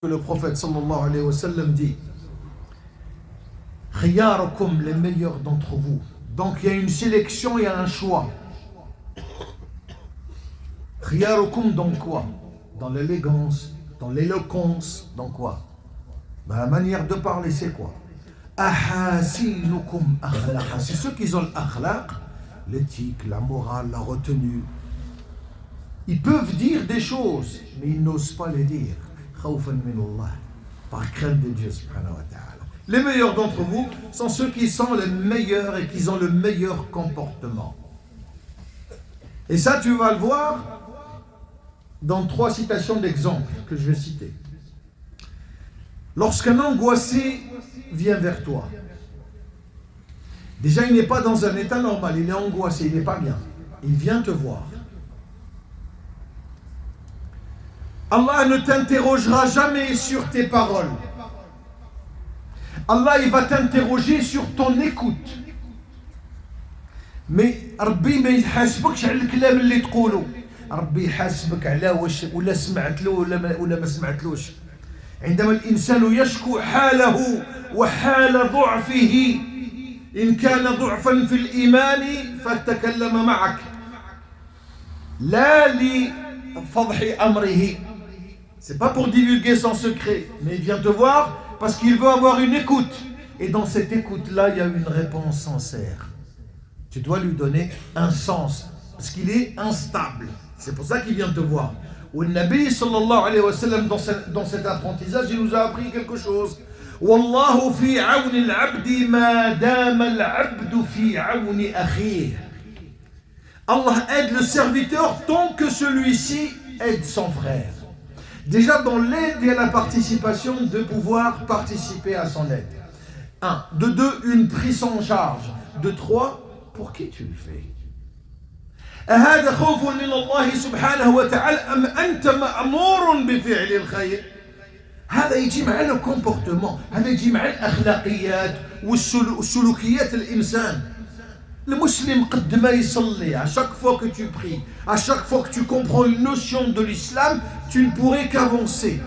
Le prophète sallallahu alayhi wa sallam dit Khiyarukum, les meilleurs d'entre vous. Donc il y a une sélection, il y a un choix. Khiyarukum dans quoi? Dans l'élégance, dans l'éloquence, dans quoi? Dans la manière de parler, c'est quoi? Ahasinukum akhlaqa. C'est ceux qui ont l'akhlaq, l'éthique, la morale, la retenue. Ils peuvent dire des choses, mais ils n'osent pas les dire. Par crainte de Dieu subhanahu wa ta'ala. Les meilleurs d'entre vous sont ceux qui sont les meilleurs et qui ont le meilleur comportement. Et ça, tu vas le voir dans 3 citations d'exemples que je vais citer. Lorsqu'un angoissé vient vers toi, déjà il n'est pas dans un état normal, il est angoissé, il n'est pas bien. Il vient te voir. Allah ne t'interrogera jamais sur tes paroles. Allah, il va t'interroger sur ton écoute. Mais Rabbi ما يحاسبكش على الكلام اللي تقوله. ربي يحاسبك على واش ولا سمعت له ولا ما سمعتلوش. عندما الإنسان يشكو حاله وحال ضعفه إن كان ضعفا في الإيمان فتكلم معك لا لفضح أمره. C'est pas pour divulguer son secret, mais il vient te voir parce qu'il veut avoir une écoute. Et dans cette écoute-là, il y a une réponse sincère. Tu dois lui donner un sens, parce qu'il est instable. C'est pour ça qu'il vient te voir. Le Nabi sallallahu alayhi wa sallam, dans cet apprentissage, il nous a appris quelque chose. Wallahu fi awni al-abdi ma dama al-abdu fi awni akhih. Allah aide le serviteur tant que celui-ci aide son frère. Déjà dans l'aide et la participation, de pouvoir participer à son aide. 1. De 2, une prise en charge. De 3, pour qui tu le fais? أهذا خوف من الله سبحانه وتعالى أم أنت مأمور بفعل الخير؟ هذا يجي مع الكومبورتمون، هذا يجي مع الأخلاقيات والسلوكيات الإنسان. Le musulman, قد ما يصلي, à chaque fois que tu pries, à chaque fois que tu comprends une notion de l'islam, tu ne pourrais qu'avancer.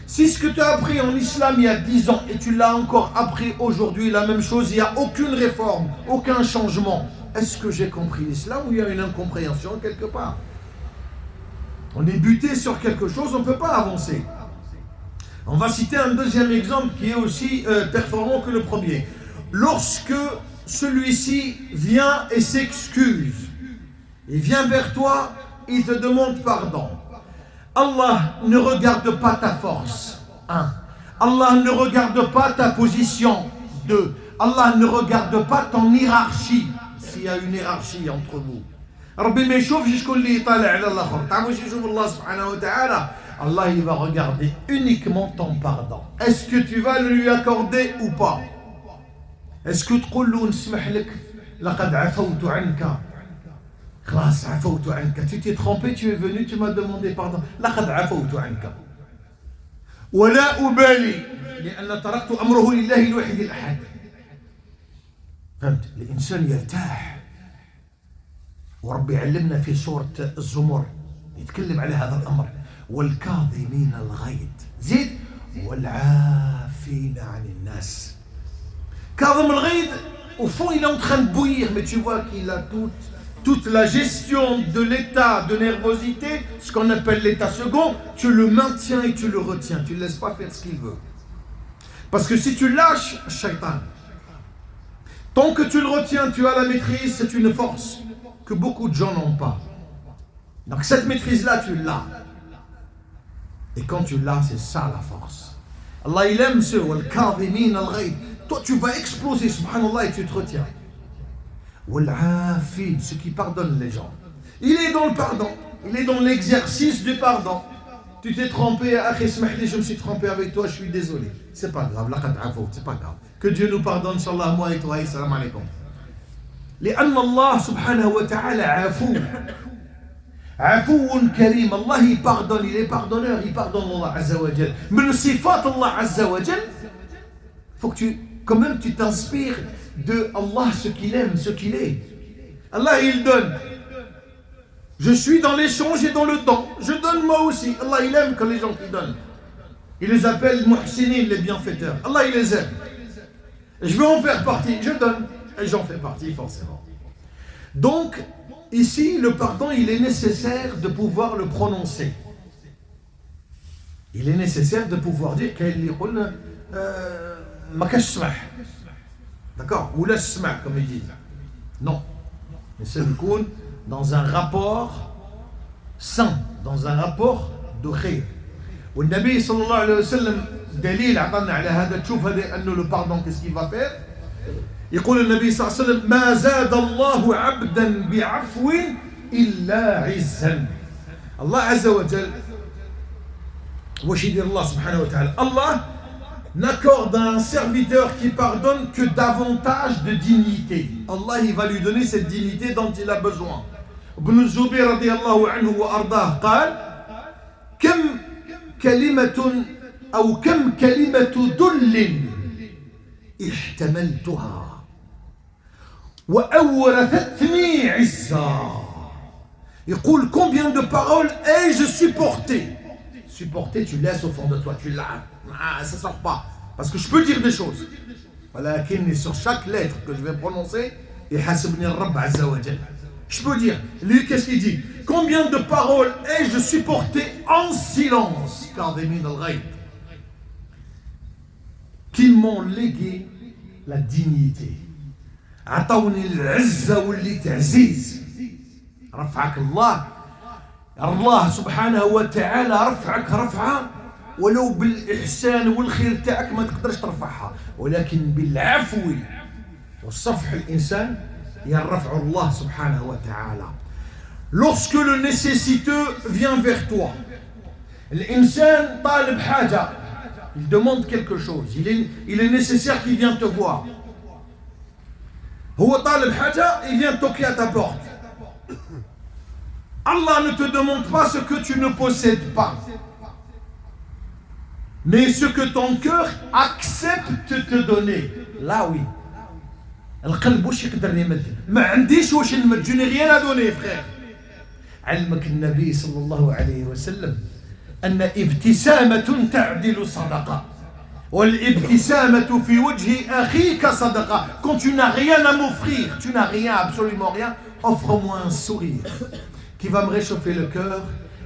Si ce que tu as appris en islam il y a 10 ans et tu l'as encore appris aujourd'hui, la même chose, il n'y a aucune réforme, aucun changement. Est-ce que j'ai compris l'islam ou il y a une incompréhension quelque part? On est buté sur quelque chose, on ne peut pas avancer. On va citer un deuxième exemple qui est aussi performant que le premier. Lorsque celui-ci vient et s'excuse, il vient vers toi, il te demande pardon. Allah ne regarde pas ta force. 1. Allah ne regarde pas ta position. 2. Allah ne regarde pas ton hiérarchie, s'il y a une hiérarchie entre vous. ربي ما يشوفش شكون اللي يطالع على الاخر. تعرفوا واش يشوف الله سبحانه وتعالى؟ Allah il va regarder uniquement ton pardon. Est-ce que tu vas le lui accorder ou pas? Est-ce que تقول له نسمح لك لقد عفوت عنك خلاص عفوت عنك tu t'es trompé, tu es venu, tu m'as demandé pardon لقد عفوت عنك ولا أبالي لأن تركت أمره لله الواحد الأحد. فهمت؟ الإنسان يرتاح وربي يعلمنا في سورة الزمر يتكلم على هذا الأمر والكاظمين الغيظ زيد والعافين عن الناس. Kazim al-Ghaid, au fond, il est en train de bouillir, mais tu vois qu'il a toute la gestion de l'état de nervosité, ce qu'on appelle l'état second, tu le maintiens et tu le retiens, tu ne laisses pas faire ce qu'il veut. Parce que si tu lâches, shaitan, tant que tu le retiens, tu as la maîtrise, c'est une force que beaucoup de gens n'ont pas. Donc cette maîtrise-là, tu l'as. Et quand tu l'as, c'est ça la force. Allah, il aime ceux, al-Kadhimin al-Ghaid. Toi, tu vas exploser, subhanallah, et tu te retiens. Wal-Afid, ceux qui pardonnent les gens. Il est dans le pardon. Il est dans l'exercice du pardon. Tu t'es trompé, akhi, smahli, je me suis trompé avec toi, je suis désolé. C'est pas grave, laqad afout, c'est pas grave. Que Dieu nous pardonne, Inch'Allah, moi et toi, et salam alaikum. لأن الله سبحانه وتعالى عفو. عفو كريم. Allah, il pardonne, il est pardonneur, il pardonne Allah Azza wa Jal. Mais le sifat Allah Azza wa Jal, faut que quand même tu t'inspires de Allah, ce qu'il aime, ce qu'il est. Allah il donne. Je suis dans l'échange et dans le don. Je donne moi aussi. Allah il aime quand les gens qui donnent. Il les appelle muhsinin, les bienfaiteurs. Allah, il les aime. Et je veux en faire partie, je donne. Et j'en fais partie forcément. Donc, ici, le pardon, il est nécessaire de pouvoir le prononcer. Il est nécessaire de pouvoir dire qu'il يقول ما كاش سمح. D'accord? Ou la sma, comme ils disent. Non. Mais c'est dans un rapport sain, dans un rapport de khayr. والنبي صلى الله عليه وسلم دليل عطانا على هذا. تشوف هذا انه le pardon qu'est-ce qu'il va faire. يقول النبي صلى الله عليه وسلم ما زاد الله عبدا بعفو إلا عزا. الله عز وجل واش يدير الله سبحانه وتعالى. Allah n'accorde à un serviteur qui pardonne que davantage de dignité. Allah, il va lui donner cette dignité dont il a besoin. Ibn Zubayr radiyallahu anhu wa ardah قال كم كلمة أو كم كلمة دل احتملتها وأورثتني عزا. يقول combien de paroles ai-je supporté. Supporter, tu laisses au fond de toi, tu l'as, ça sort pas. Parce que je peux dire des choses. ولكن sur chaque lettre que je vais prononcer, يحاسبني الرب عز وجل. Je peux dire, lui qu'est-ce qu'il dit? Combien de paroles ai-je supporté en silence, كاظمين الغيظ, qui m'ont légué la dignité. عطوني العزة واللي تعزيز. رفعك الله. الله سبحانه وتعالى رفعك رفعة ولو بالإحسان والخير تاعك ما تقدرش ترفعها, ولكن بالعفو والصفح الإنسان يرفع الله سبحانه وتعالى. Lorsque le nécessiteux vient vers toi, l'insan طالب حاجة, il demande quelque chose, il est nécessaire qu'il vienne te voir. هو طالب حاجة, il vient toquer à ta porte. Allah ne te demande pas ce que tu ne possèdes pas, mais ce que ton cœur accepte de te donner. Là oui. القلب واش يقدر يمد؟ ما عنديش واش نمد. Je n'ai rien à donner, frère. علمك النبي صلى الله عليه وسلم أن ابتسامة تعدل صدقة, والابتسامة في وجه أخيك صدقة. Quand tu n'as rien à m'offrir, tu n'as rien, absolument rien, offre-moi un sourire qui va me réchauffer le cœur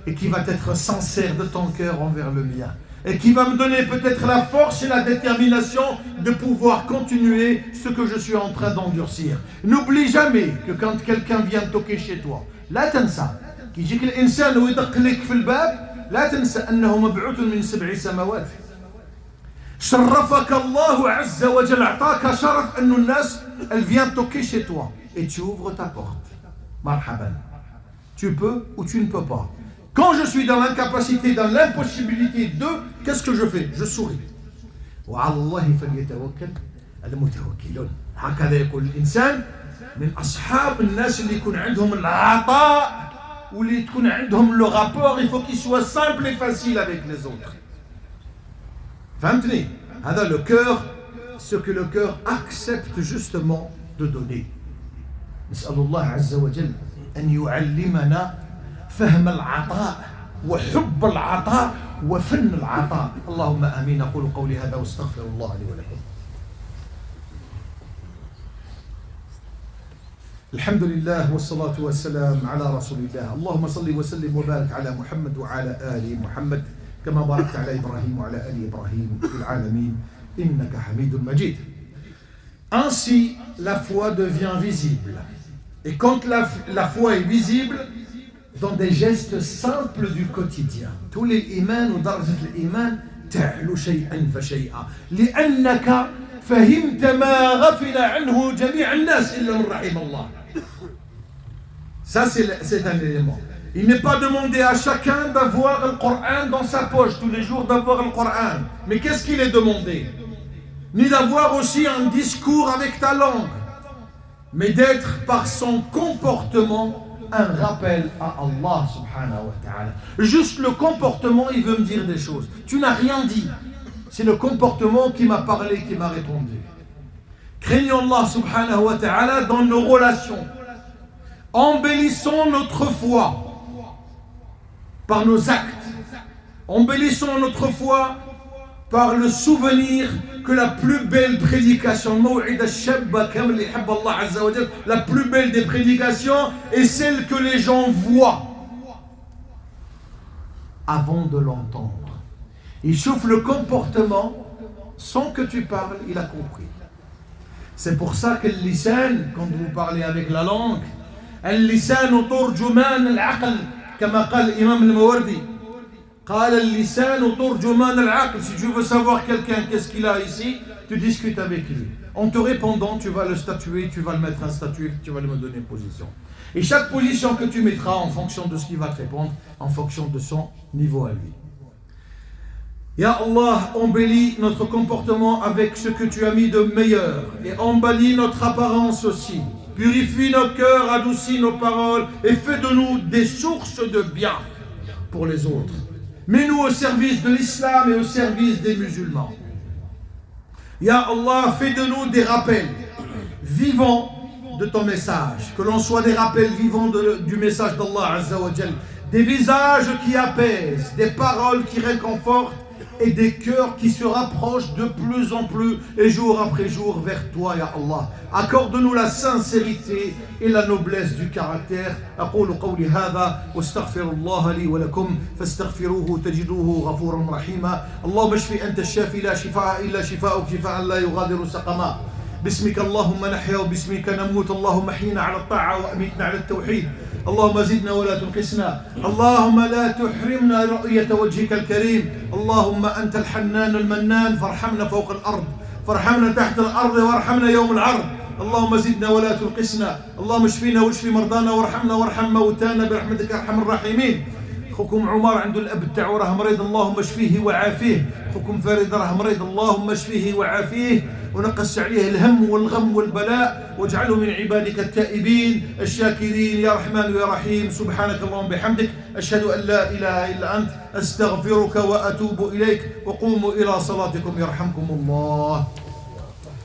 et qui va être sincère de ton cœur envers le mien, et qui va me donner peut-être la force et la détermination de pouvoir continuer ce que je suis en train d'endurcir. N'oublie jamais que quand quelqu'un vient toquer chez toi, لا تنسى كي يجيك الإنسان ويدق لك في الباب, لا تنسى أنه مبعوث من 7 سماوات. شرفك الله عز وجل, أعطاك شرف أن الناس elle vient toquer chez toi et tu ouvres ta porte. مرحبا. Tu peux ou tu ne peux pas. Quand je suis dans l'incapacité, dans l'impossibilité de, qu'est-ce que je fais? Je souris. وعلى الله فليتوكل المتوكلون. هكذا يقول الإنسان من أصحاب الناس اللي يكون عندهم العطاء واللي تكون عندهم le rapport, il faut qu'il soit simple et facile avec les autres. فهمتني؟ هذا le cœur, ce que le cœur accepte justement de donner. نسأل الله عز وجل أن يعلمنا فهم العطاء وحب العطاء وفن العطاء. اللهم آمين. أقول قولي هذا واستغفر الله لي ولكم. الحمد لله والصلاة والسلام على رسول الله. اللهم صل وسلم وبارك على محمد وعلى آل محمد كما باركت على إبراهيم وعلى آل إبراهيم في العالمين إنك حميد مجيد. Ainsi, la foi devient visible. Et quand la foi est visible, dans des gestes simples du quotidien, tous les iman ou درجة الإيمان تعلو شيئا فشيئا لأنك فهمت ما غفل عنه جميع الناس إلا من رحم الله. Ça c'est un élément. Il n'est pas demandé à chacun d'avoir le Coran dans sa poche tous les jours, d'avoir le Coran. Mais qu'est-ce qu'il est demandé? Ni d'avoir aussi un discours avec ta langue, mais d'être par son comportement un rappel à Allah subhanahu wa ta'ala. Juste le comportement, il veut me dire des choses. Tu n'as rien dit. C'est le comportement qui m'a parlé, qui m'a répondu. Craignons Allah subhanahu wa ta'ala dans nos relations. Embellissons notre foi par nos actes. Embellissons notre foi par le souvenir que la plus belle prédication, la plus belle des prédications est celle que les gens voient avant de l'entendre. Il chauffe le comportement sans que tu parles, il a compris. C'est pour ça que le lisan, quand vous parlez avec la langue, اللسان ترجمان العقل كما قال الإمام الماوردي قال اللسان ترجمان العقل. Si tu veux savoir quelqu'un qu'est-ce qu'il a ici, tu discutes avec lui. En te répondant, tu vas le statuer, tu vas le mettre un statut, tu vas lui donner une position. Et chaque position que tu mettras en fonction de ce qu'il va te répondre, en fonction de son niveau à lui. Ya Allah, embellis notre comportement avec ce que tu as mis de meilleur et embellis notre apparence aussi. Purifie nos cœurs, adoucis nos paroles et fais de nous des sources de bien pour les autres. Mets-nous au service de l'islam et au service des musulmans. Ya Allah, fais de nous des rappels vivants de ton message. Que l'on soit des rappels vivants du message d'Allah Azza wa Jal. Des visages qui apaisent, des paroles qui réconfortent et des cœurs qui se rapprochent de plus en plus et jour après jour vers toi, Ya Allah. Accorde-nous la sincérité et la noblesse du caractère. أقول قولي هذا واستغفر الله لي ولكم فاستغفروه تجدوه غفورا رحيما. اللهم اشفي أنت الشافي لا شفاء إلا شفاءك شفاء لا يغادر سقما. باسمك اللهم نحيا وباسمك نموت. اللهم احينا على الطاعة وأميتنا على التوحيد. اللهم زدنا ولا تنقصنا. اللهم لا تحرمنا رؤية وجهك الكريم. اللهم أنت الحنان المنان فارحمنا فوق الأرض، فارحمنا تحت الأرض، وارحمنا يوم العرض. اللهم زدنا ولا تنقصنا. اللهم اشفينا واشف مرضانا وارحمنا وارحم موتانا برحمتك أرحم الراحمين. خوكم عمر عنده الأب تاعو راه مريض، اللهم اشفيه وعافيه. خوكم فريد راه مريض، اللهم اشفيه وعافيه ونقص عليه الهم والغم والبلاء واجعله من عبادك التائبين الشاكرين يا رحمن يا رحيم. سبحانك اللهم بحمدك أشهد أن لا إله إلا أنت أستغفرك وأتوب إليك. وقوموا إلى صلاتكم يرحمكم الله.